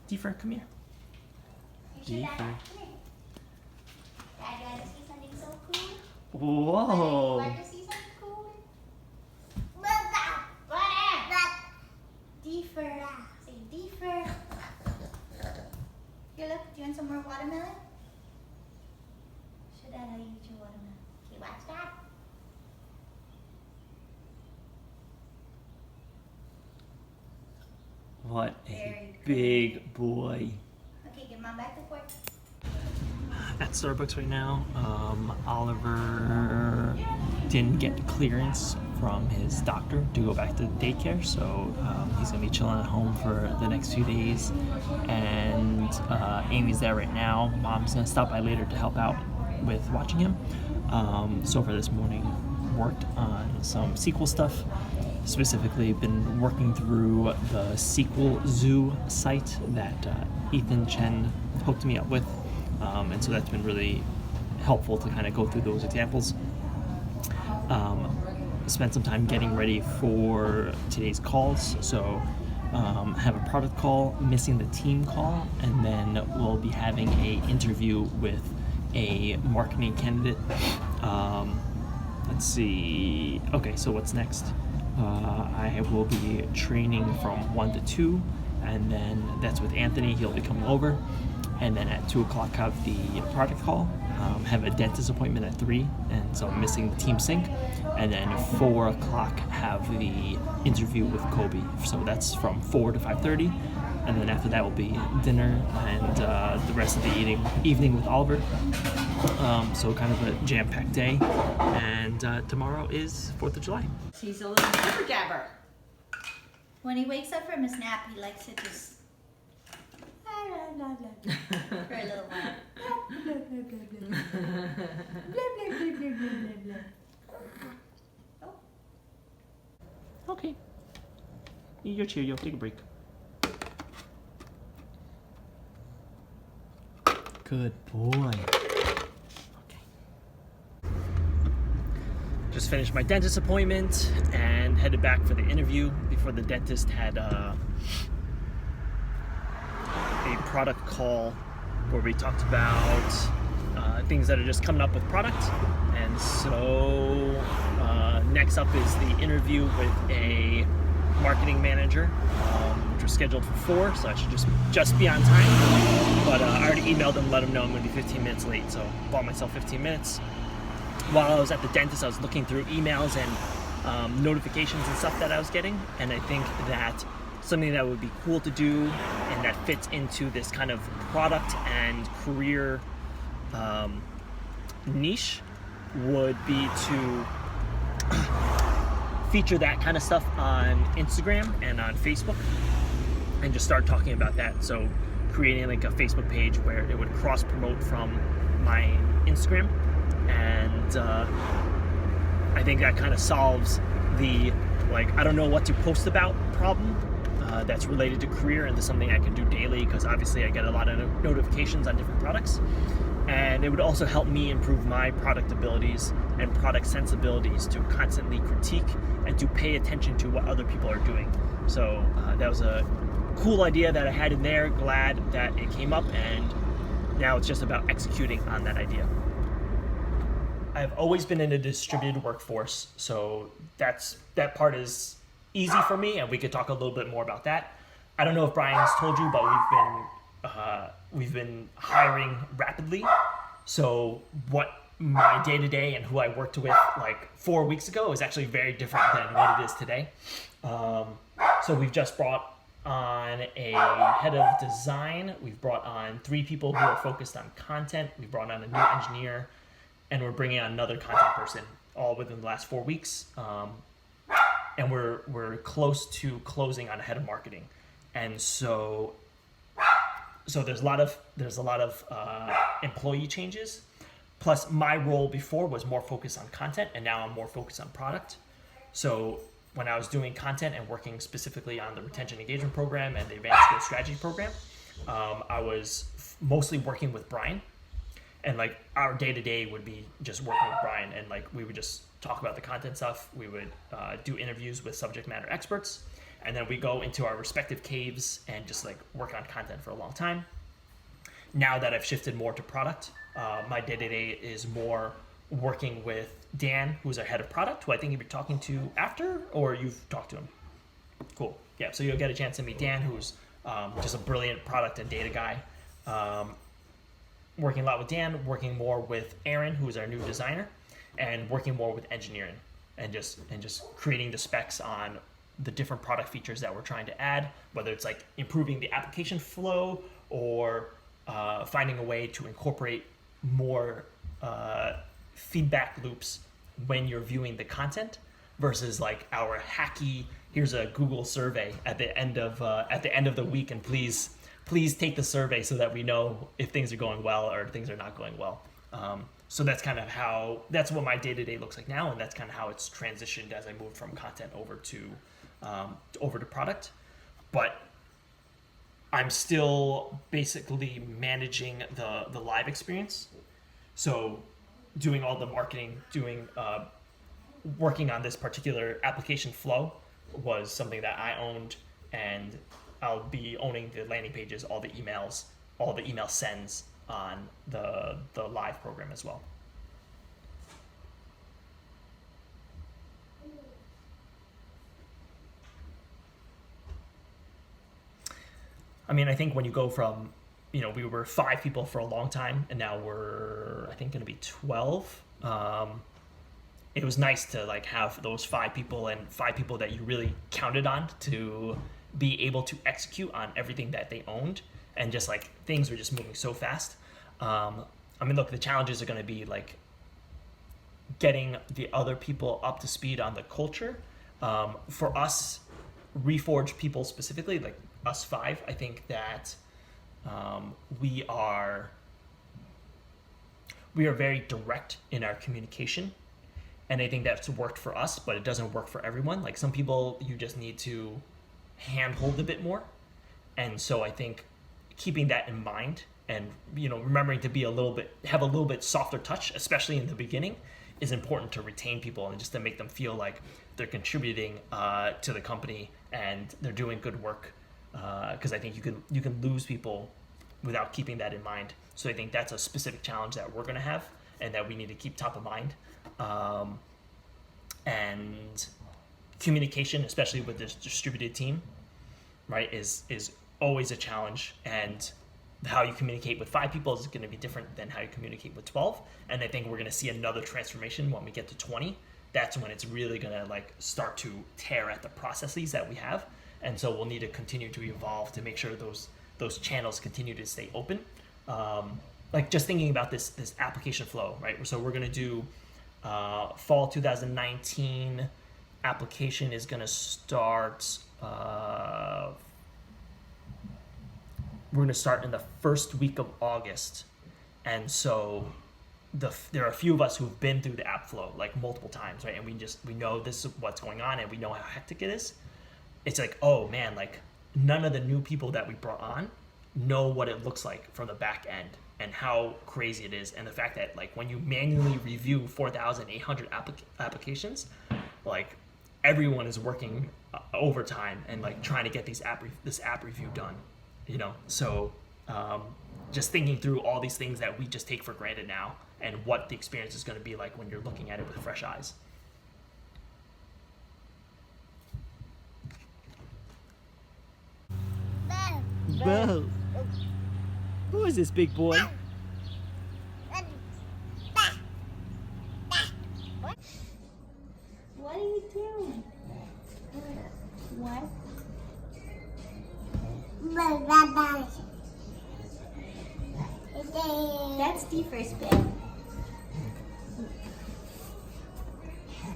Deefer, come here. Deeper. Dad, you want to see something so cool? Whoa. Want to see something cool? Deeper. Say deeper. Here, look. Do you want some more watermelon? Show Dad how you eat your watermelon. Okay, watch that. What a Very big boy. Okay, give Mom back the fork. At Starbucks right now, Oliver didn't get clearance from his doctor to go back to daycare, so he's gonna be chilling at home for the next few days. And Amy's there right now. Mom's gonna stop by later to help out with watching him. So for this morning, worked on some SQL stuff. Specifically, been working through the SQL Zoo site that Ethan Chen hooked me up with. And so that's been really helpful to kind of go through those examples. Spent some time getting ready for today's calls. So have a product call, missing the team call, and then we'll be having a interview with a marketing candidate. Let's see. Okay, so what's next? I will be training from 1 to 2, and then that's with Anthony. He'll be coming over. And then at 2 o'clock have the product call, have a dentist appointment at 3, and so I'm missing the team sync. And then 4 o'clock have the interview with Kobe. So that's from 4 to 5:30. And then after that will be dinner and the rest of the evening with Oliver. So kind of a jam-packed day. And tomorrow is 4th of July. He's a little jibber jabber. When he wakes up from his nap, he likes to just for a little while. Okay. Eat your Cheerio. Take a break. Good boy. Okay. Just finished my dentist appointment and headed back for the interview. Before the dentist had a product call where we talked about things that are just coming up with product. And so next up is the interview with a marketing manager, which was scheduled for 4, so I should just be on time. But I already emailed them, let them know I'm going to be 15 minutes late, so bought myself 15 minutes. While I was at the dentist, I was looking through emails and notifications and stuff that I was getting, and I think that something that would be cool to do and that fits into this kind of product and career niche would be to feature that kind of stuff on Instagram and on Facebook and just start talking about that. So creating like a Facebook page where it would cross promote from my Instagram, and I think that kind of solves the I don't know what to post about problem that's related to career into something I can do daily, because obviously I get a lot of notifications on different products. And it would also help me improve my product abilities and product sensibilities to constantly critique and to pay attention to what other people are doing. So that was a cool idea that I had in there. Glad that it came up, and now it's just about executing on that idea. I've always been in a distributed workforce, so that part is easy for me, and we could talk a little bit more about that. I don't know if Brian's told you, but we've been hiring rapidly. So what my day-to-day and who I worked with 4 weeks ago is actually very different than what it is today. So we've just brought on a head of design. We've brought on 3 people who are focused on content. We've brought on a new engineer, and we're bringing on another content person, all within the last 4 weeks. And we're close to closing on a head of marketing. And so there's a lot of employee changes. Plus, my role before was more focused on content, and now I'm more focused on product. So when I was doing content and working specifically on the retention engagement program and the advanced growth strategy program, I was mostly working with Brian, and our day-to-day would be just working with Brian, and we would just talk about the content stuff. We would do interviews with subject matter experts, And then we go into our respective caves and just like work on content for a long time. Now that I've shifted more to product, my day-to-day is more working with Dan, who's our head of product, who I think you'll be talking to after, or you've talked to him. Cool. Yeah, so you'll get a chance to meet Dan, who's just a brilliant product and data guy. Working a lot with Dan, working more with Aaron, who's our new designer, and working more with engineering, and just creating the specs on the different product features that we're trying to add, whether it's like improving the application flow or finding a way to incorporate more feedback loops when you're viewing the content versus like our hacky, here's a Google survey at the end of the week, and please take the survey so that we know if things are going well or things are not going well. So that's kind of that's what my day-to-day looks like now, and that's kind of how it's transitioned as I moved from content over to product. But I'm still basically managing the live experience. So doing all the marketing, working on this particular application flow was something that I owned, and I'll be owning the landing pages, all the email sends on the live program as well. I mean, I think when you go from, we were 5 people for a long time, and now we're, I think, going to be 12. It was nice to like have those 5 people and 5 people that you really counted on to be able to execute on everything that they owned, and just like things were just moving so fast. I mean, look, the challenges are going to be like getting the other people up to speed on the culture. For us, Reforge people specifically, like us 5, I think that we are very direct in our communication, and I think that's worked for us, but it doesn't work for everyone. Like some people, you just need to handhold a bit more, and so I think keeping that in mind and remembering to be have a little bit softer touch, especially in the beginning, is important to retain people and just to make them feel like they're contributing to the company and they're doing good work. Because I think you can lose people without keeping that in mind. So I think that's a specific challenge that we're going to have and that we need to keep top of mind. And communication, especially with this distributed team, right, is always a challenge. And how you communicate with 5 people is going to be different than how you communicate with 12. And I think we're going to see another transformation when we get to 20. That's when it's really going to like start to tear at the processes that we have. And so we'll need to continue to evolve to make sure those channels continue to stay open. Like just thinking about this application flow, right? So we're going to do fall 2019 application is going to start. We're going to start in the first week of August, and so there are a few of us who've been through the app flow like multiple times, right? And we know this is what's going on, and we know how hectic it is. It's like, oh man, like none of the new people that we brought on know what it looks like from the back end and how crazy it is, and the fact that like when you manually review 4,800 applications, like everyone is working overtime and like trying to get this app review done. So just thinking through all these things that we just take for granted now and what the experience is going to be like when you're looking at it with fresh eyes. Bo, who is this big boy? What are you doing? What? That's the first bed.